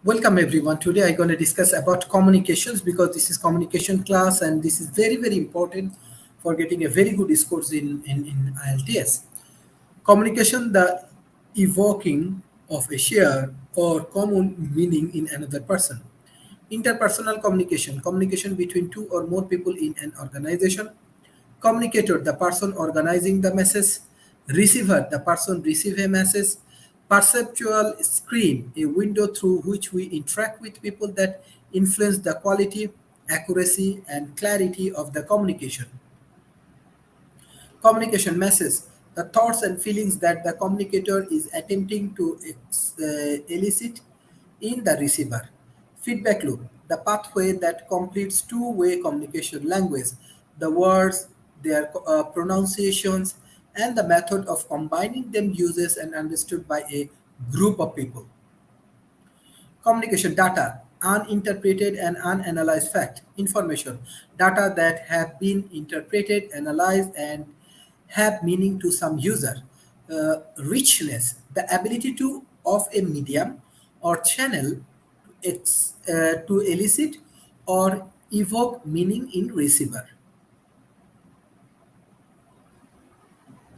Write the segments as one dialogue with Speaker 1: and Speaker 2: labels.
Speaker 1: Welcome everyone. Today I'm going to discuss about communications because this is communication class and this is very important for getting a very good scores in IELTS. Communication, the evoking of a share or common meaning in another person. Interpersonal communication, communication between two or more people in an organization. Communicator, the person organizing the message. Receiver, the person receive a message. Perceptual screen, a window through which we interact with people that influence the quality, accuracy, and clarity of the communication. Communication message, the thoughts and feelings that the communicator is attempting to elicit in the receiver. Feedback loop, the pathway that completes two-way communication language, the words, their pronunciations, and the method of combining them uses and understood by a group of people. Communication data, uninterpreted and unanalyzed fact, information, data that have been interpreted, analyzed, and have meaning to some user. Richness, the ability to of a medium or channel to elicit or evoke meaning in receiver.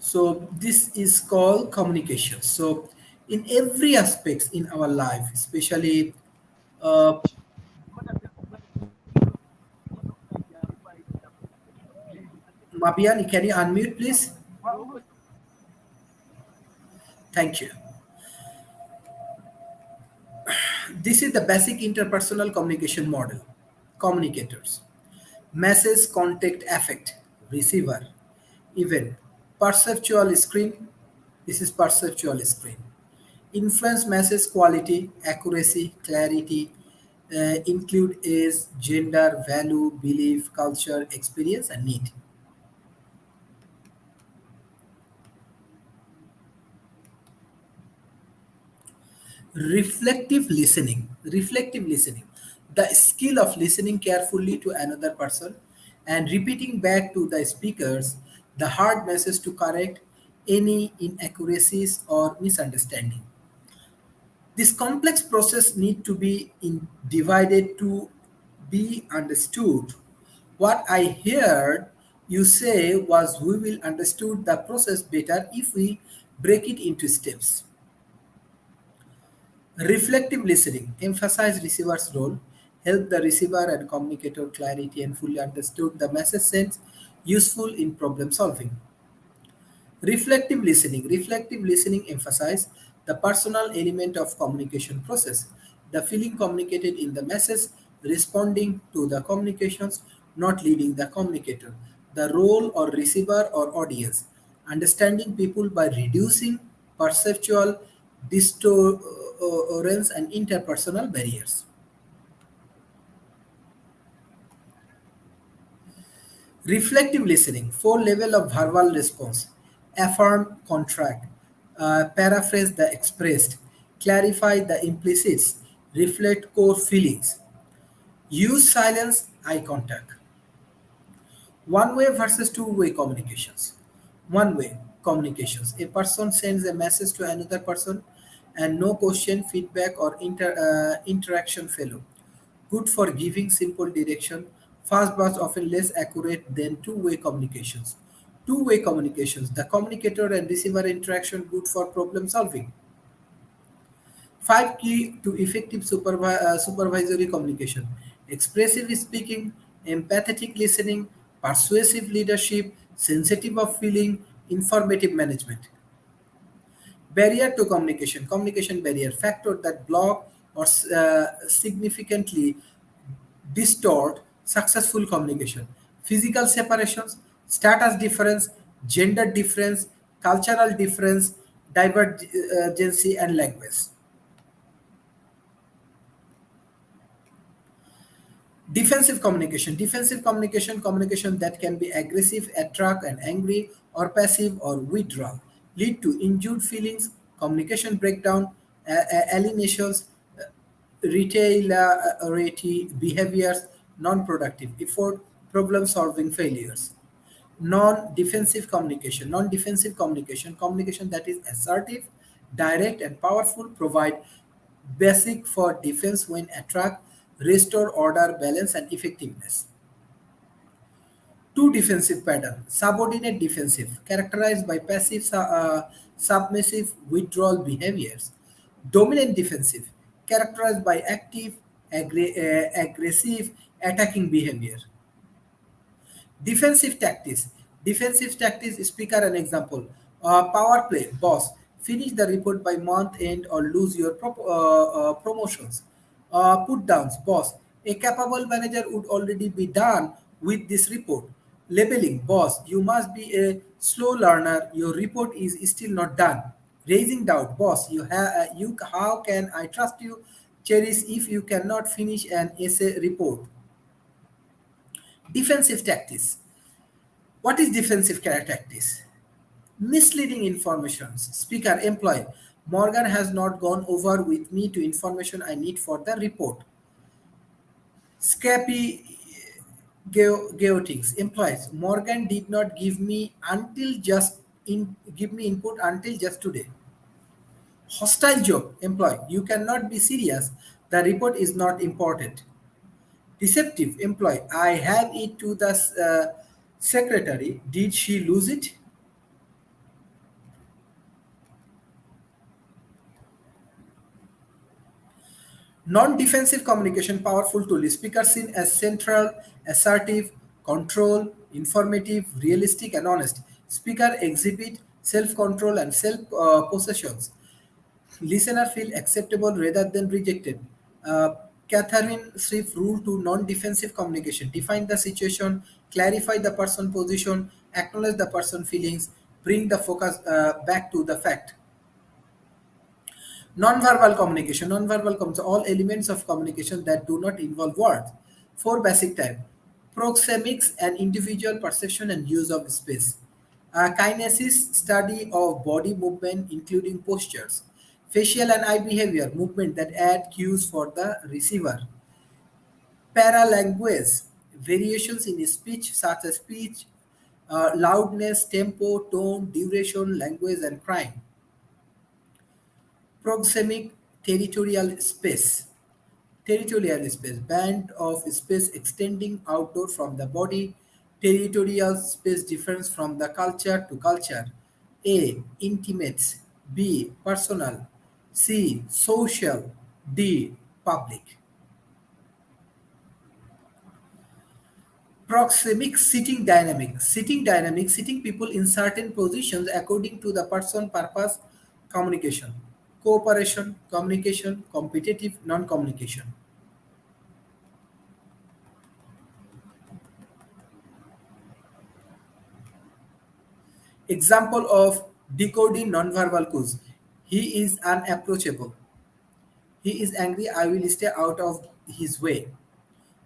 Speaker 1: So this is called communication. So in every aspects in our life, especially uh, Mabian, can you unmute, please? Thank you. This is the basic interpersonal communication model. Communicators. Message, contact, affect. Receiver. Event. Perceptual screen. This is perceptual screen. Influence message quality, accuracy, clarity, include age, gender, value, belief, culture, experience, and need. Reflective listening, the skill of listening carefully to another person and repeating back to the speakers the hard message to correct any inaccuracies or misunderstanding. This complex process need to be divided to be understood. What I heard you say was we will understood the process better if we break it into steps. Reflective listening, emphasize receiver's role, help the receiver and communicator clarity and fully understood the message sent, useful in problem solving. Reflective listening emphasize the personal element of communication process, the feeling communicated in the message, responding to the communications, not leading the communicator, the role or receiver or audience, understanding people by reducing perceptual distortions and interpersonal barriers. Reflective listening, four level of verbal response, affirm contract, paraphrase the expressed, clarify the implicit, reflect core feelings, use silence, eye contact. One way versus two-way communications. One way communications. A person sends a message to another person and no question, feedback, or interaction follow. Good for giving simple direction. Fast but often less accurate than two-way communications. Two-way communications. The communicator and receiver interaction good for problem solving. Five key to effective supervisory communication: expressive speaking, empathetic listening, persuasive leadership, sensitive of feeling, informative management. Barrier to communication, communication barrier, factor that block or significantly distort successful communication. Physical separations, status difference, gender difference, cultural difference, divergency, and language. Defensive communication, communication that can be aggressive, attract and angry, or passive or withdrawal, lead to injured feelings, communication breakdown, alienations, retaliatory behaviors, non-productive effort, problem-solving failures. Non-defensive communication, communication that is assertive, direct, and powerful, provide basic for defense when attack, restore order, balance, and effectiveness. Two defensive pattern. Subordinate defensive, characterized by passive submissive withdrawal behaviors. Dominant defensive, characterized by active aggressive attacking behavior. Defensive tactics. Defensive tactics, speaker an example. Power play, boss. Finish the report by month end or lose your promotions. Put downs, boss. A capable manager would already be done with this report. Labeling, boss. You must be a slow learner. Your report is still not done. Raising doubt, boss. You how can I trust you? Cherish if you cannot finish an essay report. Defensive tactics. What is defensive tactics? Misleading informations. Speaker, employee. Morgan has not gone over with me to information I need for the report. Scrappy geotics. Employees. Morgan did not give me input until just today. Hostile job. Employee. You cannot be serious. The report is not important. Deceptive employee. I have it to the secretary. Did she lose it? Non-defensive communication powerful tool. Speaker seen as central, assertive, control, informative, realistic, and honest. Speaker exhibit self-control and self-possessions. Listener feel acceptable rather than rejected. Uh, Catherine Swift rule to non-defensive communication. Define the situation, clarify the person position, acknowledge the person feelings, bring the focus back to the fact. Non-verbal communication. Non-verbal communication. All elements of communication that do not involve words. Four basic type. Proxemics and individual perception and use of space. Kinesis, study of body movement including postures. Facial and eye behavior, movement that add cues for the receiver. Paralanguage, variations in speech such as speech, loudness, tempo, tone, duration, language, and crime. Proxemic territorial space. Territorial space, band of space extending outdoor from the body. Territorial space difference from the culture to culture. A. Intimate. B. Personal. C. Social. D. Public. Proxemic sitting dynamic. Sitting dynamic, sitting people in certain positions according to the person purpose communication. Cooperation, communication, competitive, non-communication. Example of decoding nonverbal cues. He is unapproachable. He is angry. I will stay out of his way.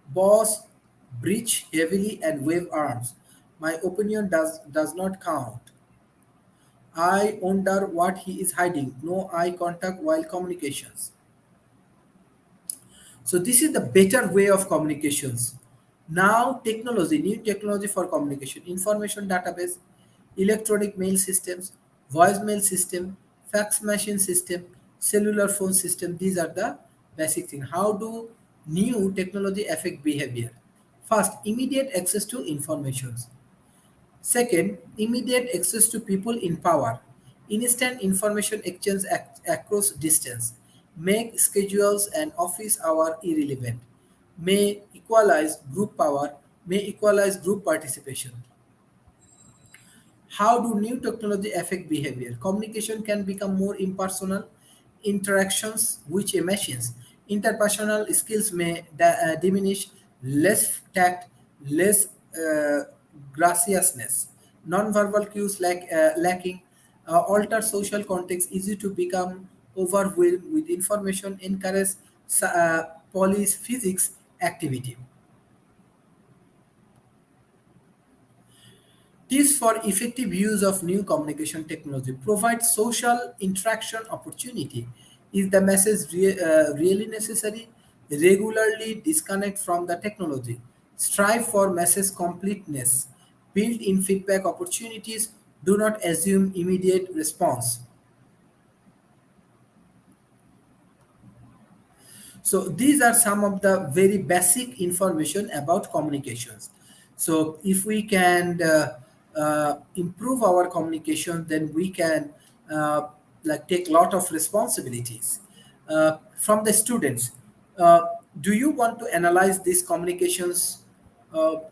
Speaker 1: Boss, breathe heavily and wave arms. My opinion does not count. I wonder what he is hiding. No eye contact while communications. So this is the better way of communications. Now technology, new technology for communication, information database, electronic mail systems, voicemail system, fax machine system, cellular phone system. These are the basic things. How do new technology affect behavior? First, immediate access to informations. Second, immediate access to people in power. Instant information exchange across distance. Make schedules and office hour irrelevant. May equalize group power. May equalize group participation. How do new technology affect behavior? Communication can become more impersonal. Interactions which machines. Interpersonal skills may diminish. Less tact, less graciousness. Non-verbal cues lacking. Alter social context, easy to become overwhelmed with information. Encourage police physics activity. Tips for effective use of new communication technology. Provide social interaction opportunity. Is the message really necessary? Regularly disconnect from the technology. Strive for message completeness. Build in feedback opportunities. Do not assume immediate response. So these are some of the very basic information about communications. So if we can improve our communication, then we can like take a lot of responsibilities from the students. Do you want to analyze these communications?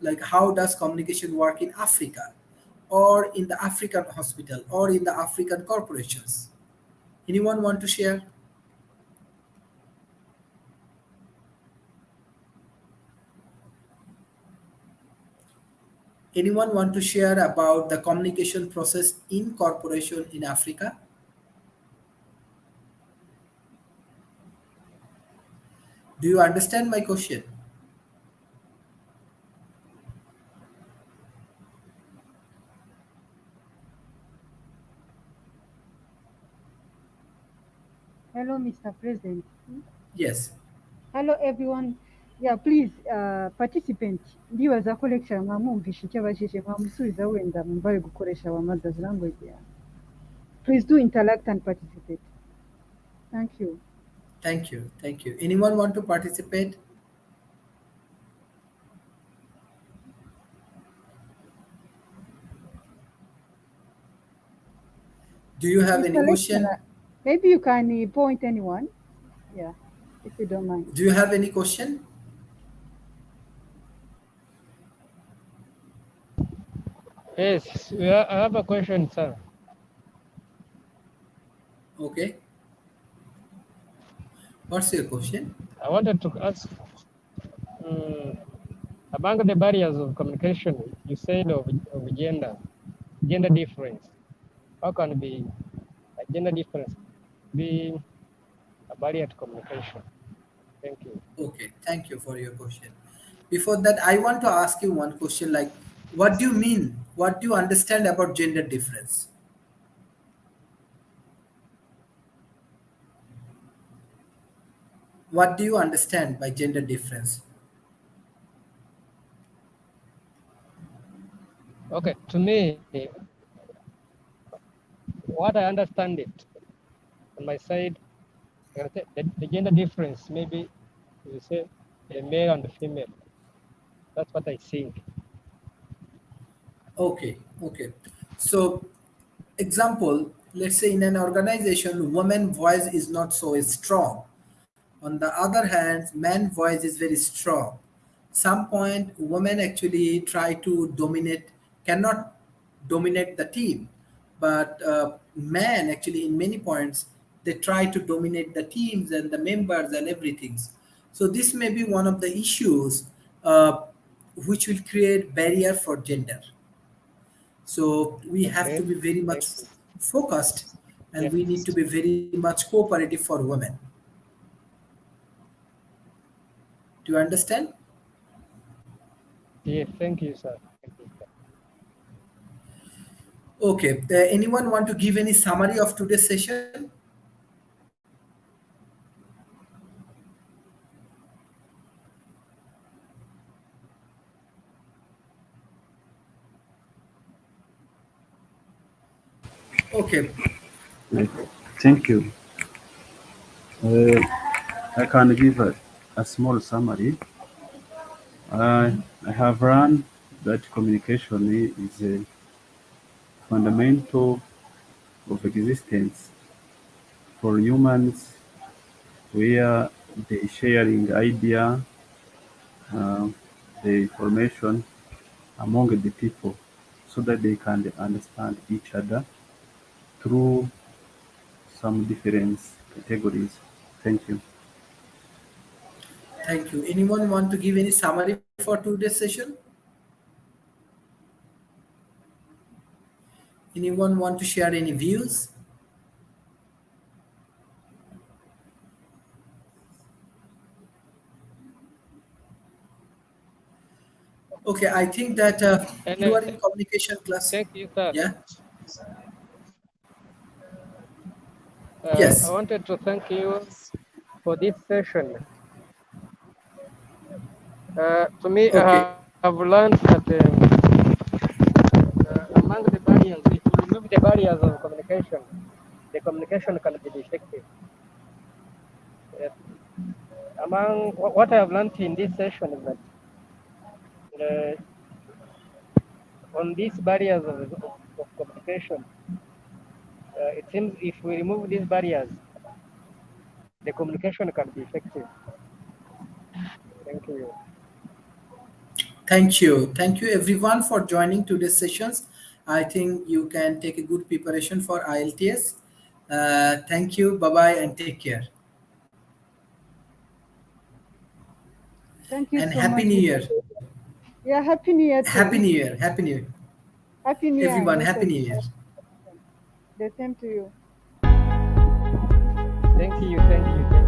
Speaker 1: Like how does communication work in Africa, or in the African hospital, or in the African corporations? Anyone want to share? Anyone want to share about the communication process in corporation in Africa? Do you understand my question?
Speaker 2: Hello, Mr. President.
Speaker 1: Yes.
Speaker 2: Hello, everyone. Yeah, please, participant. Ndibaza ko lecture mwamwumvishe icyo abajije mwamusubiza wenda mumbaye gukoresha our mother's language. Yeah. Please do interact and participate. Thank you.
Speaker 1: Thank you. Thank you. Anyone want to participate? Do you have any
Speaker 2: Mr.
Speaker 1: question?
Speaker 2: Lecturer, maybe you can point anyone. Yeah, if you don't mind.
Speaker 1: Do you have any question?
Speaker 3: Yes, I have a question, sir.
Speaker 1: Okay. What's your question?
Speaker 3: I wanted to ask among the barriers of communication, you said of gender difference. How can be a gender difference be a barrier to communication? Thank you.
Speaker 1: Okay. Thank you for your question. Before that, I want to ask you one question like, what do you mean? What do you understand about gender difference? What do you understand by gender difference?
Speaker 3: Okay, to me, what I understand it on my side, the gender difference maybe you say a male and a female. That's what I think.
Speaker 1: Okay, okay. So, example, let's say in an organization, woman voice is not so strong. On the other hand, man voice is very strong. Some point, women actually try to dominate, cannot dominate the team, but men actually in many points they try to dominate the teams and the members and everything. So this may be one of the issues which will create barrier for gender. So we have to
Speaker 3: Okay.
Speaker 1: be very much
Speaker 3: Thank you.
Speaker 1: focused, and
Speaker 3: Yeah.
Speaker 1: we need to be very much cooperative for women. Do you understand?
Speaker 3: Yeah. Thank you, sir. Thank you, sir.
Speaker 1: Okay. Anyone want to give any summary of today's session? Okay.
Speaker 4: Right. Thank you. Uh, I can give a small summary. I have run that communication is a fundamental of existence for humans, where they sharing idea, uh, the information among the people, so that they can understand each other through some different categories. Thank you.
Speaker 1: Thank you. Anyone want to give any summary for today's session? Anyone want to share any views? Okay, I think that
Speaker 3: And
Speaker 1: you are in communication class.
Speaker 3: thank you, sir.
Speaker 1: Yeah.
Speaker 3: I
Speaker 1: Yes.
Speaker 3: wanted to thank you for this session. To me,
Speaker 1: Okay.
Speaker 3: I have learned that among the barriers, if you remove the barriers of communication, the communication can be effective. Yes. among what I have learned in this session is that on these barriers of communication, it seems if we remove these barriers, the communication can be effective. Thank you.
Speaker 1: Thank you. Thank you everyone for joining today's sessions. I think you can take a good preparation for IELTS. Thank you. Bye-bye and take care.
Speaker 2: Thank you
Speaker 1: And
Speaker 2: so
Speaker 1: Happy
Speaker 2: much.
Speaker 1: New Year.
Speaker 2: Yeah, Happy New Year
Speaker 1: Happy
Speaker 2: too.
Speaker 1: New Year. Happy New Year.
Speaker 2: Happy New Year.
Speaker 1: Everyone,
Speaker 2: and
Speaker 1: Happy New Year.
Speaker 2: The same to you.
Speaker 3: Thank you. Thank you. Thank you.